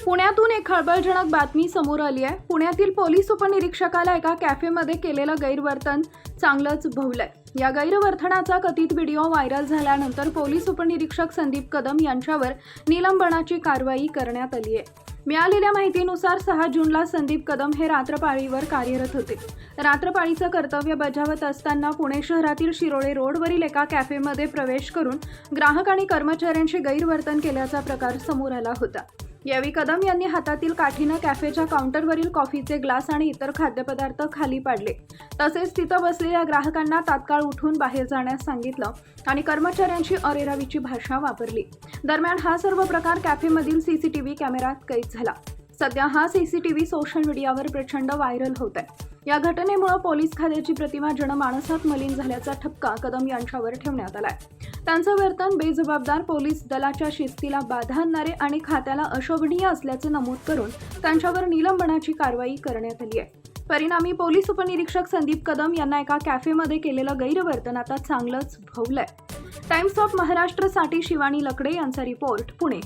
पुण्यातून एक खळबळजनक बातमी समोर आली आहे। पुण्यातील पोलीस उपनिरीक्षकाला एका कॅफेमध्ये केलेलं गैरवर्तन चांगलंच भोवलंय। या गैरवर्तनाचा कथित व्हिडिओ व्हायरल झाल्यानंतर पोलीस उपनिरीक्षक संदीप कदम यांच्यावर निलंबनाची कारवाई करण्यात आली आहे। मिळालेल्या माहितीनुसार 6 जूनला संदीप कदम हे रात्रपाळीवर कार्यरत होते। रात्रपाळीचं कर्तव्य बजावत असताना पुणे शहरातील शिरोळे रोडवरील एका कॅफेमध्ये प्रवेश करून ग्राहक आणि कर्मचाऱ्यांचे गैरवर्तन केल्याचा प्रकार समोर आला होता। यावेळी कदम यांनी हातातील काठीनं कॅफेच्या काउंटरवरील कॉफीचे ग्लास आणि इतर खाद्यपदार्थ खाली पाडले। तसेच तिथं बसलेल्या ग्राहकांना तात्काळ उठून बाहेर जाण्यास सांगितलं आणि कर्मचाऱ्यांची अरेरावीची भाषा वापरली। दरम्यान हा सर्व प्रकार कॅफेमधील सीसीटीव्ही कॅमेऱ्यात कैद झाला। सध्या हा सीसीटीव्ही सोशल मीडियावर प्रचंड व्हायरल होत आहे। या घटनेमुळे पोलीस खात्याची प्रतिमा जनमानसात मलिन झाल्याचा ठपका कदम यांच्यावर ठेवण्यात आलाय। त्यांचं वर्तन बेजबाबदार, पोलीस दलाच्या शिस्तीला बाधा आणणारे आणि खात्याला अशोभनीय असल्याचे नमूद करून त्यांच्यावर निलंबनाची कारवाई करण्यात आली आहे। परिणामी पोलीस उपनिरीक्षक संदीप कदम यांना एका कॅफेमध्ये केलेलं गैरवर्तन आता चांगलंच भोवलंय। टाइम्स ऑफ महाराष्ट्रसाठी शिवानी लकडे यांचा रिपोर्ट, पुणे।